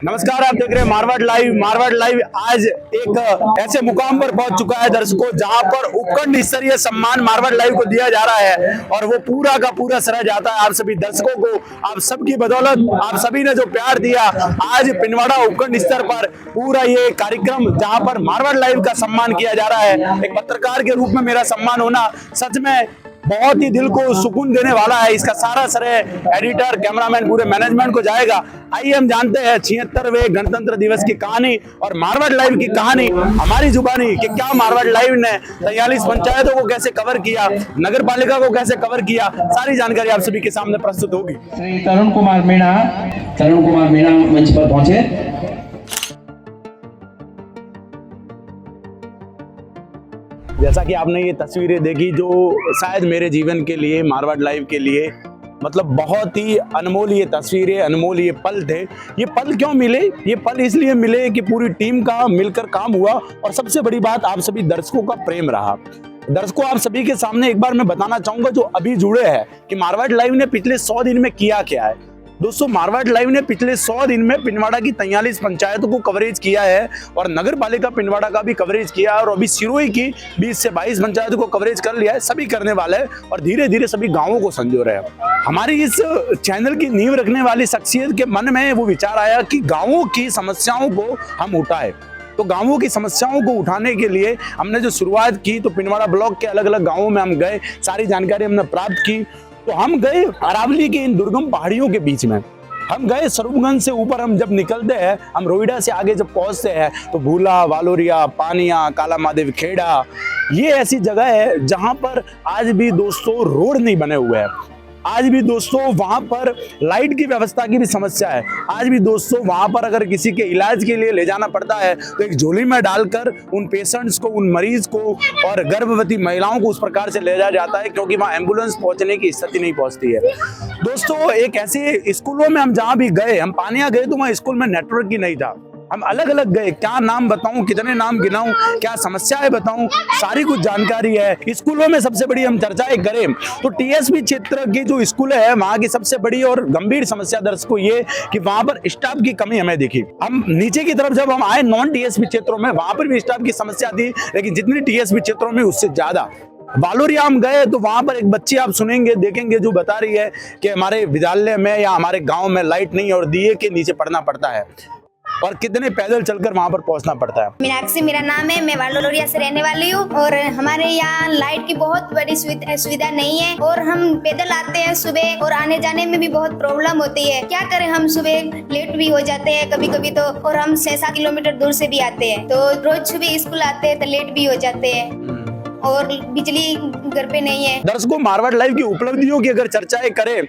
नमस्कार, आप देख रहे हैं मारवाड़ लाइव। मारवाड़ लाइव आज एक ऐसे मुकाम पर पहुंच चुका है दर्शकों, जहां पर उपखंड स्तरीय सम्मान मारवाड़ लाइव को दिया जा रहा है और वो पूरा का पूरा श्रेय जाता है आप सभी दर्शकों को। आप सबकी बदौलत, आप सभी ने जो प्यार दिया, आज पिनवाड़ा उपखंड स्तर पर पूरा ये कार्यक्रम जहां पर मारवाड़ लाइव का सम्मान किया जा रहा है। एक पत्रकार के रूप में मेरा सम्मान होना सच में बहुत ही दिल को सुकून देने वाला है। इसका सारा श्रेय एडिटर, कैमरामैन, पूरे मैनेजमेंट को जाएगा। आइए हम जानते हैं 76वें गणतंत्र दिवस की कहानी और मारवाड़ लाइव की कहानी हमारी जुबानी कि क्या मारवाड़ लाइव ने 43 पंचायतों को कैसे कवर किया, नगर पालिका को कैसे कवर किया, सारी जानकारी आप सभी के सामने प्रस्तुत होगी। श्री तरुण कुमार मीणा मंच पर पहुंचे। जैसा कि आपने ये तस्वीरें देखी, जो शायद मेरे जीवन के लिए, मारवाड़ लाइव के लिए मतलब बहुत ही अनमोल ये तस्वीरें, अनमोल ये पल थे। ये पल क्यों मिले? ये पल इसलिए मिले कि पूरी टीम का मिलकर काम हुआ और सबसे बड़ी बात आप सभी दर्शकों का प्रेम रहा। दर्शकों, आप सभी के सामने एक बार मैं बताना चाहूंगा जो अभी जुड़े हैं कि मारवाड़ लाइव ने पिछले 100 दिन में किया क्या है। दोस्तों, मारवाड़ लाइव ने पिछले 100 दिन में पिनवाड़ा की 43 पंचायतों को कवरेज किया है और नगर पालिका पिनवाड़ा का भी कवरेज किया है और अभी सिरोही की 20 से 22 पंचायतों को कवरेज कर लिया है। सभी करने वाले हैं और धीरे धीरे सभी गांवों को संजो रहे हैं। हमारी इस चैनल की नींव रखने वाली शख्सियत के मन में वो विचार आया कि गाँवों की समस्याओं को हम उठाए। तो गांवों की समस्याओं को उठाने के लिए हमने जो शुरुआत की, तो पिनवाड़ा ब्लॉक के अलग अलग गाँवों में हम गए, सारी जानकारी हमने प्राप्त की। तो हम गए अरावली के इन दुर्गम पहाड़ियों के बीच में, हम गए स्वरूपगंज से ऊपर। हम जब निकलते हैं, हम रोहिड़ा से आगे जब पहुंचते हैं तो भूला, वालोरिया, पानिया, काला महादेव खेड़ा, ये ऐसी जगह है जहां पर आज भी दोस्तों रोड नहीं बने हुए हैं। आज भी दोस्तों वहां पर लाइट की व्यवस्था की भी समस्या है। आज भी दोस्तों वहां पर अगर किसी के इलाज के लिए ले जाना पड़ता है तो एक झोली में डालकर उन पेशेंट्स को, उन मरीज को और गर्भवती महिलाओं को उस प्रकार से ले जाया जाता है, क्योंकि वहां एम्बुलेंस पहुंचने की स्थिति नहीं पहुंचती है। दोस्तों, एक ऐसे स्कूलों में हम जहां भी गए, हम पानिया गए तो वहां स्कूल में नेटवर्क ही नहीं था। हम अलग अलग गए, क्या नाम बताऊं, कितने नाम गिनाऊं, क्या समस्याएं बताऊं, सारी कुछ जानकारी है। स्कूलों में सबसे बड़ी हम चर्चाएं करें तो टीएसपी क्षेत्र की जो स्कूल है, वहां की सबसे बड़ी और गंभीर समस्या दर्शकों ये कि वहां पर स्टाफ की कमी हमें दिखी। हम नीचे की तरफ जब हम आए नॉन टीएसपी क्षेत्रों में, वहां पर भी स्टाफ की समस्या थी, लेकिन जितनी टीएसपी क्षेत्रों में उससे ज्यादा। वालोरिया हम गए तो वहां पर एक बच्ची आप सुनेंगे, देखेंगे, जो बता रही है कि हमारे विद्यालय में या हमारे गांव में लाइट नहीं और दिए के नीचे पढ़ना पड़ता है और कितने पैदल चलकर वहां पर पहुंचना पड़ता है। मीनाक्षी मेरा नाम है, मैं वालोरिया से रहने वाली हूँ और हमारे यहाँ लाइट की बहुत बड़ी सुविधा नहीं है और हम पैदल आते हैं सुबह और आने जाने में भी बहुत प्रॉब्लम होती है। क्या करें, हम सुबह लेट भी हो जाते हैं कभी कभी तो, और हम 6-7 किलोमीटर दूर से भी आते हैं तो रोज सुबह स्कूल आते हैं तो लेट भी हो जाते हैं और बिजली घर पे नहीं है। दर्शकों, मारवाड़ लाइव की उपलब्धियों की अगर चर्चाएं करें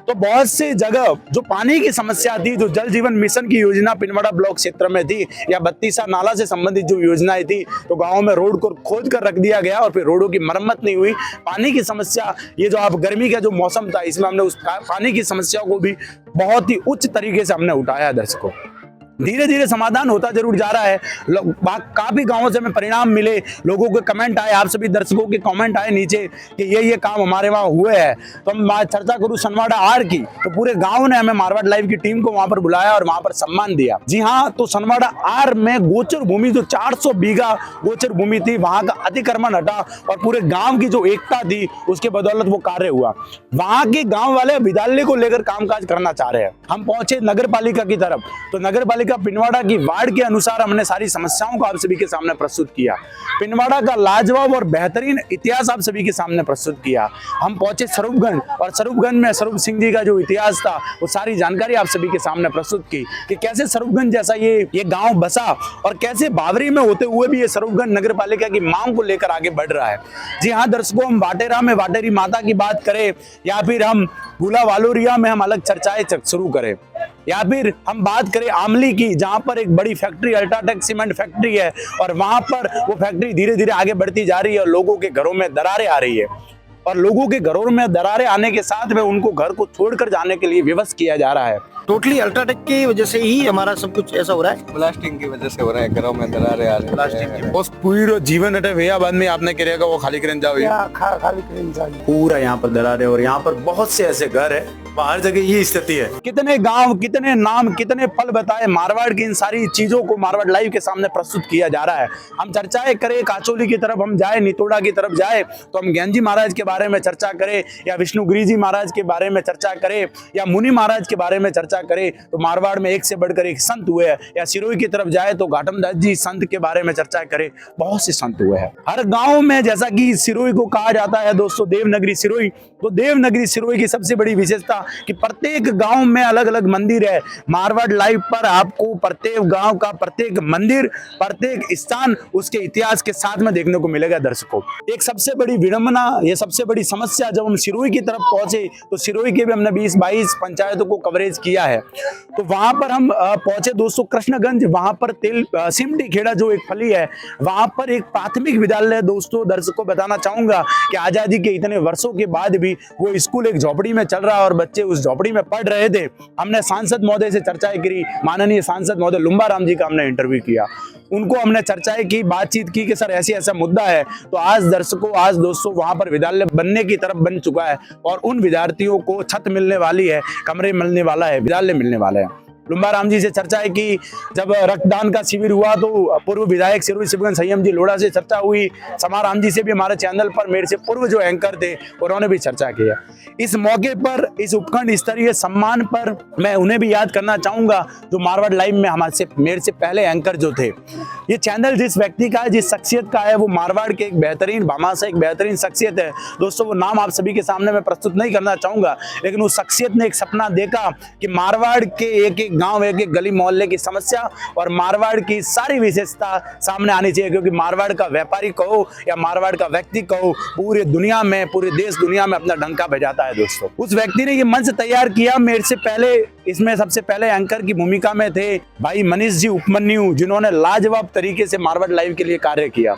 तो बहुत से जगह जो पानी की समस्या थी, जो जल जीवन मिशन की योजना पिनवाड़ा ब्लॉक क्षेत्र में थी या 32 नाला से संबंधित जो योजनाएं थी, तो गांव में रोड को खोद कर रख दिया गया और फिर रोडों की मरम्मत नहीं हुई। पानी की समस्या, ये जो आप गर्मी का जो मौसम था, इसमें हमने उस पानी की समस्या को भी बहुत ही उच्च तरीके से हमने उठाया। दर्शकों, धीरे धीरे समाधान होता जरूर जा रहा है। काफी गांवों से हमें परिणाम मिले, लोगों के कमेंट आए, आप सभी दर्शकों के कमेंट आए नीचे कि ये काम हमारे वहां हुए हैं। तो हम चर्चा करूं सनवाड़ा आर की, तो पूरे गांव ने हमें मारवाड़ लाइव की टीम को वहां पर बुलाया और वहां पर सम्मान दिया। जी हाँ, तो सनवाड़ा आर में गोचर भूमि, जो 400 बीघा गोचर भूमि थी, वहां का अतिक्रमण हटा और पूरे गाँव की जो एकता थी उसके बदौलत वो कार्य हुआ। वहां के गाँव वाले विद्यालय को लेकर कामकाज करना चाह रहे हैं। हम पहुंचे नगर पालिका की तरफ, तो नगर पालिका पिनवाड़ा की वार्ड के अनुसार हमने सारी समस्याओं को आप सभी के सामने प्रस्तुत किया। पिनवाड़ा का लाजवाब और बेहतरीन इतिहास आप सभी के सामने प्रस्तुत किया। हम पहुंचे स्वरूपगंज और स्वरूपगंज में स्वरूप सिंह जी का जो इतिहास था, वो सारी जानकारी आप सभी के सामने प्रस्तुत की कि कैसे स्वरूपगंज जैसा ये गांव बसा और कैसे बावरी में होते हुए भी ये स्वरूपगंज नगर पालिका की मांग को लेकर आगे बढ़ रहा है। जी हाँ दर्शकों, हम वाटेरा में वाटेरी माता की बात करें या फिर हम भूला वालोरिया में हम अलग चर्चाएं शुरू करें, या फिर हम बात करें आमली की, जहां पर एक बड़ी फैक्ट्री अल्ट्राटेक सीमेंट फैक्ट्री है और वहां पर वो फैक्ट्री धीरे धीरे आगे बढ़ती जा रही है और लोगों के घरों में दरारें आ रही है और लोगों के घरों में दरारें आने के साथ में उनको घर को छोड़कर जाने के लिए विवश किया जा रहा है। टोटली अल्ट्राटेक की वजह से ही हमारा सब कुछ ऐसा हो रहा है। ब्लास्टिंग की वजह से हो रहा है, घरों में दरारें आ रही हैं। प्लास्टिक की उस पूरी जीवन अटे भैया बाद में आपने करेगा वो खाली करने जाओ खाली करें चाहिए। पूरा यहाँ पर दरारें और यहाँ पर बहुत से ऐसे घर है, हर जगह ये स्थिति है। कितने गांव, कितने नाम, कितने पल बताए मारवाड़ की इन सारी चीजों को मारवाड़ लाइव के सामने प्रस्तुत किया जा रहा है। हम चर्चाएं करें, काचोली की तरफ हम जाए, नितोड़ा की तरफ जाए तो हम ज्ञान जी महाराज के बारे में चर्चा करें, या विष्णुगिरी जी महाराज के बारे में चर्चा करें, या मुनि महाराज के बारे में चर्चा करें तो मारवाड़ में एक से बढ़कर एक संत हुए हैं। या सिरोही की तरफ जाए तो घाटमदास जी संत के बारे में चर्चा करें, बहुत से संत हुए हैं हर गाँव में। जैसा कि सिरोही को कहा जाता है दोस्तों देवनगरी सिरोही, तो देवनगरी सिरोही की सबसे बड़ी विशेषता कि प्रत्येक गांव में अलग अलग मंदिर है। मारवाड़ लाइव पर आपको प्रत्येक गांव का प्रत्येक मंदिर, प्रत्येक स्थान उसके इतिहास के साथ में देखने को मिलेगा दर्शकों। एक सबसे बड़ी विडंबना, ये सबसे बड़ी समस्या, जब हम सिरोही की तरफ पहुंचे तो सिरोही के भी हमने 20-22 पंचायतों को कवरेज किया है। तो वहां पर हम पहुंचे दोस्तों कृष्णगंज, वहां पर सिमटी खेड़ा जो एक फली है, वहां पर एक प्राथमिक विद्यालय दोस्तों दर्शकों बताना चाहूंगा कि आजादी के इतने वर्षों के बाद भी वो स्कूल एक झोपड़ी में चल रहा है और बच्चे उस झोपड़ी में पढ़ रहे थे। हमने सांसद महोदय से चर्चाएं करी, माननीय सांसद महोदय लुम्बा राम जी का हमने इंटरव्यू किया, उनको हमने चर्चाएं की, बातचीत की कि सर ऐसी ऐसा मुद्दा है। तो आज दर्शकों, आज दोस्तों वहां पर विद्यालय बनने की तरफ बन चुका है और उन विद्यार्थियों को छत मिलने वाली है, कमरे मिलने वाला है, विद्यालय मिलने वाला है। लुम्बा राम जी से चर्चा है कि जब रक्तदान का शिविर हुआ तो पूर्व विधायक सिरोही शिवगंज संयम जी लोढ़ा से चर्चा हुई। समाराम जी से भी हमारे चैनल पर मेरे से पूर्व जो एंकर थे उन्होंने भी चर्चा किया। इस मौके पर, इस उपखंड स्तरीय सम्मान पर मैं उन्हें भी याद करना चाहूंगा जो मारवाड़ लाइव में मेरे से पहले एंकर जो थे। ये चैनल जिस व्यक्ति का है, जिस शख्सियत का है, वो मारवाड़ के एक बेहतरीन भामाशाह, एक बेहतरीन शख्सियत है दोस्तों। वो नाम आप सभी के सामने मैं प्रस्तुत नहीं करना चाहूंगा, लेकिन उस शख्सियत ने एक सपना देखा कि मारवाड़ के एक एक गांव, एक एक गली मोहल्ले की समस्या और मारवाड़ की सारी विशेषता सामने आनी चाहिए, क्योंकि मारवाड़ का व्यापारी कहो या मारवाड़ का व्यक्ति कहो, पूरे दुनिया में, पूरे देश दुनिया में अपना डंका बजाता है दोस्तों। उस व्यक्ति ने ये मंच तैयार किया। मेरे से पहले इसमें सबसे पहले एंकर की भूमिका में थे भाई मनीष जी उपमन्यु, जिन्होंने लाजवाब तरीके से मारवाड़ लाइव के लिए कार्य किया।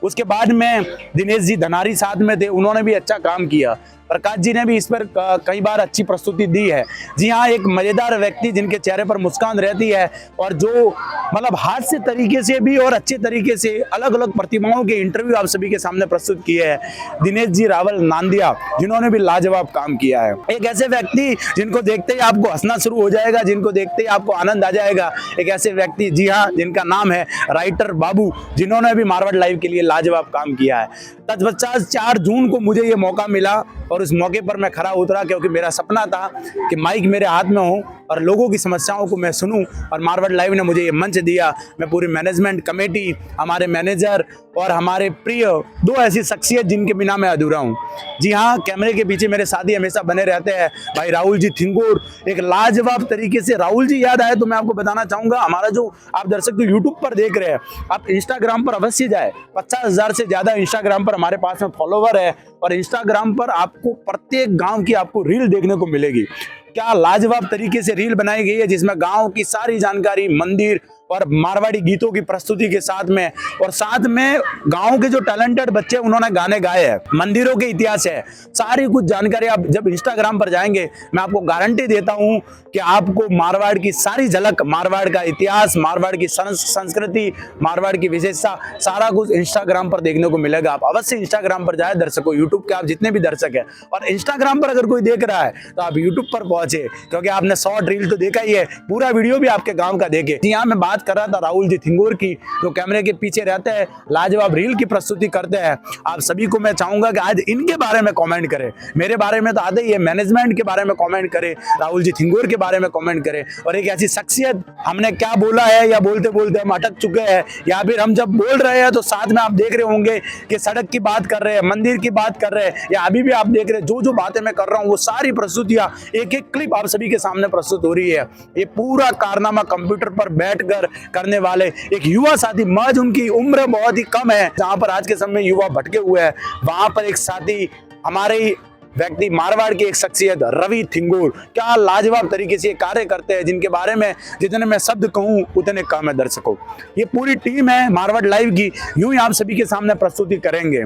उसके बाद में दिनेश जी धनारी साथ में थे, उन्होंने भी अच्छा काम किया। प्रकाश जी ने भी इस पर कई बार अच्छी प्रस्तुति दी है। जी हाँ, एक मजेदार व्यक्ति जिनके चेहरे पर मुस्कान रहती है और जो मतलब हास्य तरीके से भी और अच्छे तरीके से अलग अलग प्रतिभाओं के इंटरव्यू आप सभी के सामने प्रस्तुत किए हैं, दिनेश जी रावल नांदिया, जिन्होंने भी लाजवाब काम किया है। एक ऐसे व्यक्ति जिनको देखते ही आपको हंसना शुरू हो जाएगा, जिनको देखते ही आपको आनंद आ जाएगा, एक ऐसे व्यक्ति, जी हाँ, जिनका नाम है राइटर बाबू, जिन्होंने भी मारवाड़ लाइव के लिए लाजवाब काम किया है। तत्पश्चात 4 जून को मुझे ये मौका मिला और उस मौके पर मैं खरा उतरा, क्योंकि मेरा सपना था कि माइक मेरे हाथ में हो और लोगों की समस्याओं को मैं सुनूं, और मारवाड़ लाइव ने मुझे ये मंच दिया। मैं पूरी मैनेजमेंट कमेटी, हमारे मैनेजर और हमारे प्रिय 2 ऐसी शख्सियत जिनके बिना मैं अधूरा हूँ। जी हाँ, कैमरे के पीछे मेरे साथी हमेशा बने रहते हैं, भाई राहुल जी थिंगोर, एक लाजवाब तरीके से। राहुल जी याद आए तो मैं आपको बताना चाहूँगा, हमारा जो आप दर्शक जो यूट्यूब पर देख रहे हैं, आप इंस्टाग्राम पर अवश्य जाए। 50,000 से ज़्यादा इंस्टाग्राम पर हमारे पास में फॉलोवर है और इंस्टाग्राम पर आपको प्रत्येक गांव की आपको रील देखने को मिलेगी। क्या लाजवाब तरीके से रील बनाई गई है, जिसमें गांव की सारी जानकारी, मंदिर और मारवाड़ी गीतों की प्रस्तुति के साथ में, और साथ में गांव के जो टैलेंटेड बच्चे उन्होंने गाने गाए हैं, मंदिरों के इतिहास है, सारी कुछ जानकारी आप जब इंस्टाग्राम पर जाएंगे, मैं आपको गारंटी देता हूं कि आपको मारवाड़ की सारी झलक, मारवाड़ का इतिहास, मारवाड़ की संस्कृति, मारवाड़ की विशेषता, सारा कुछ इंस्टाग्राम पर देखने को मिलेगा। आप अवश्य इंस्टाग्राम पर जाए दर्शकों, यूट्यूब के आप जितने भी दर्शक हैं, और इंस्टाग्राम पर अगर कोई देख रहा है तो आप यूट्यूब पर पहुंचे, क्योंकि आपने शॉर्ट रील तो देखा ही है, पूरा वीडियो भी आपके गाँव का देखे। जी हाँ, मैं बात कर रहा था राहुल जी थिंगोर की, जो कैमरे के पीछे रहते हैं, लाजवाब रील की प्रस्तुति करते हैं। आप सभी को मैं चाहूंगा कि आज इनके बारे में कमेंट करें, मेरे बारे में तो आते ही है, मैनेजमेंट के बारे में कमेंट करें, राहुल जी थिंगोर के बारे में कमेंट करें। और एक ऐसी शख्सियत, हमने क्या बोला है या बोलते बोलते हम अटक चुके हैं, या फिर हम जब बोल रहे हैं तो साथ में आप देख रहे होंगे कि सड़क की बात कर रहे हैं, मंदिर की बात कर रहे हैं, या अभी भी आप देख रहे हैं जो बातें मैं कर रहा हूँ वो सारी प्रस्तुतियां, एक एक क्लिप आप सभी के सामने प्रस्तुत हो रही है। ये पूरा कारनामा कंप्यूटर पर बैठकर करने वाले एक युवा साथी, मज उनकी उम्र बहुत ही कम है, जहां पर आज के समय युवा भटके हुए हैं, वहां पर एक साथी हमारे ही व्यक्ति, मारवाड़ की एक शख्सियत रवि थिंगोर, क्या लाजवाब तरीके से कार्य करते हैं, जिनके बारे में जितने मैं शब्द कहूं उतने कम है दर्शकों। ये पूरी टीम है मारवाड़ लाइव की, यूं ही आप सभी के सामने प्रस्तुति करेंगे।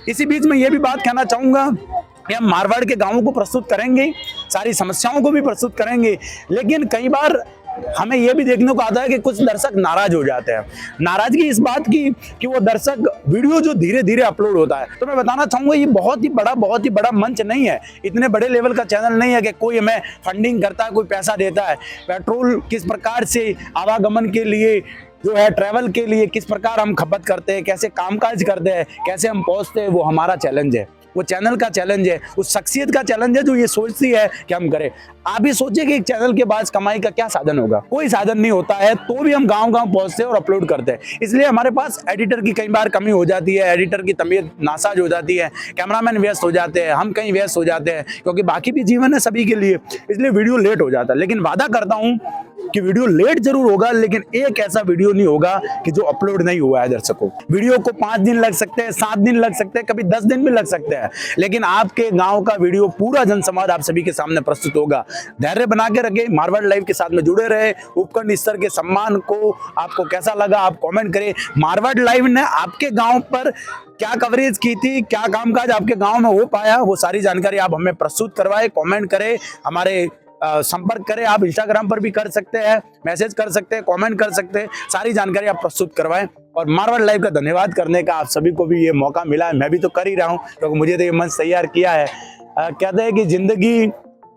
इसी बीच में ये भी बात कहना चाहूंगा, कि हम मारवाड़ के गांवों को प्रस्तुत करेंगे, सारी समस्याओं को भी प्रस्तुत करेंगे, लेकिन कई बार हमें यह भी देखने को आता है कि कुछ दर्शक नाराज हो जाते हैं। नाराजगी इस बात की कि वो दर्शक वीडियो जो धीरे धीरे अपलोड होता है, तो मैं बताना चाहूंगा ये बहुत ही बड़ा मंच नहीं है, इतने बड़े लेवल का चैनल नहीं है कि कोई हमें फंडिंग करता है, कोई पैसा देता है। पेट्रोल किस प्रकार से आवागमन के लिए जो है, ट्रैवल के लिए किस प्रकार हम खपत करते हैं, कैसे कामकाज करते हैं, कैसे हम पहुंचते हैं, वो हमारा चैलेंज है, वो चैनल का चैलेंज है, उस शख्सियत का चैलेंज है जो ये सोचती है कि हम करें। आप ही सोचिए कि एक चैनल के बाद कमाई का क्या साधन होगा, कोई साधन नहीं होता है, तो भी हम गांव-गांव पहुंचते हैं और अपलोड करते हैं। इसलिए हमारे पास एडिटर की कई बार कमी हो जाती है, एडिटर की तबीयत नासाज हो जाती है, कैमरामैन व्यस्त हो जाते हैं, हम कहीं व्यस्त हो जाते हैं, क्योंकि बाकी भी जीवन है सभी के लिए, इसलिए वीडियो लेट हो जाता है। लेकिन वादा करता हूं कि वीडियो लेट जरूर होगा, लेकिन एक ऐसा वीडियो नहीं होगा कि जो अपलोड नहीं हुआ है। दर्शकों, वीडियो को 5 दिन लग सकते हैं, 7 दिन लग सकते हैं, कभी 10 दिन भी लग सकते हैं, लेकिन आपके गांव का वीडियो पूरा जनसंवाद आप सभी के सामने प्रस्तुत होगा। धैर्य बना के रखें, मारवाड़ लाइव के साथ में जुड़े रहे। उपखंड स्तर के सम्मान को आपको कैसा लगा आप कमेंट करें। मारवाड़ लाइव ने आपके गांव पर क्या कवरेज की थी, क्या कामकाज आपके गांव में हो पाया, वो सारी जानकारी आप हमें प्रस्तुत करवाए, कमेंट करें, हमारे संपर्क करें। आप इंस्टाग्राम पर भी कर सकते हैं, मैसेज कर सकते हैं, कमेंट कर सकते हैं, सारी जानकारी आप प्रस्तुत करवाएं। और मारवाड़ लाइव का धन्यवाद करने का आप सभी को भी ये मौका मिला है, मैं भी तो कर ही रहा हूँ, क्योंकि मुझे तो ये मंच तैयार किया है। कहते हैं कि जिंदगी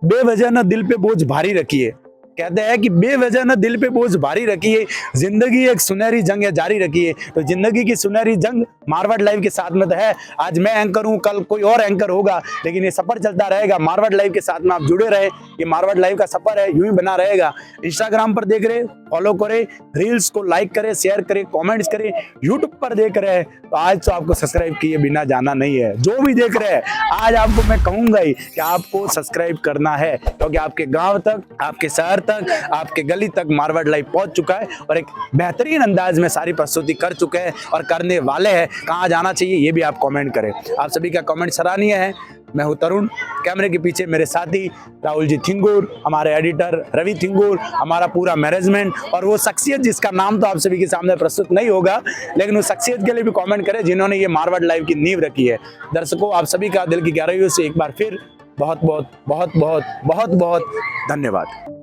बेवजह न दिल पे बोझ भारी रखिए, कहते हैं कि बेवजह न दिल पे बोझ भारी रखिए, जिंदगी एक सुनहरी जंग है जारी रखिए। तो जिंदगी की सुनहरी जंग मारवाड़ लाइव के साथ में तो है। आज मैं एंकर हूं, कल कोई और एंकर होगा, लेकिन ये सफर चलता रहेगा। मारवाड़ लाइव के साथ में आप जुड़े रहे, ये मारवाड़ लाइव का सफर है, यूं ही बना रहेगा। इंस्टाग्राम पर देख रहे, फॉलो करें, रील्स को लाइक करें, शेयर करें, कॉमेंट्स करें। यूट्यूब पर देख रहे हैं तो आज तो आपको सब्सक्राइब किए बिना जाना नहीं है। जो भी देख रहे हैं, आज आपको मैं कहूंगा ही कि आपको सब्सक्राइब करना है, क्योंकि आपके गांव तक, आपके शहर तक, आपके गली तक मारवाड़ लाइव पहुंच चुका है और एक बेहतरीन अंदाज में सारी प्रस्तुति कर चुके हैं और करने वाले हैं। कहां जाना चाहिए ये भी आप कमेंट करें। आप सभी का कमेंट सराहनीय है। मैं हूं तरुण, कैमरे के पीछे मेरे साथी राहुल जी थिंगूर, हमारे एडिटर रवि थिंगूर, हमारा पूरा मैनेजमेंट और वो शख्सियत जिसका नाम तो आप सभी के सामने प्रस्तुत नहीं होगा, लेकिन उस शख्सियत के लिए भी कमेंट करें जिन्होंने ये मारवाड़ लाइव की नींव रखी है। दर्शकों, आप सभी का दिल की गहराइयों से एक बार फिर बहुत बहुत धन्यवाद।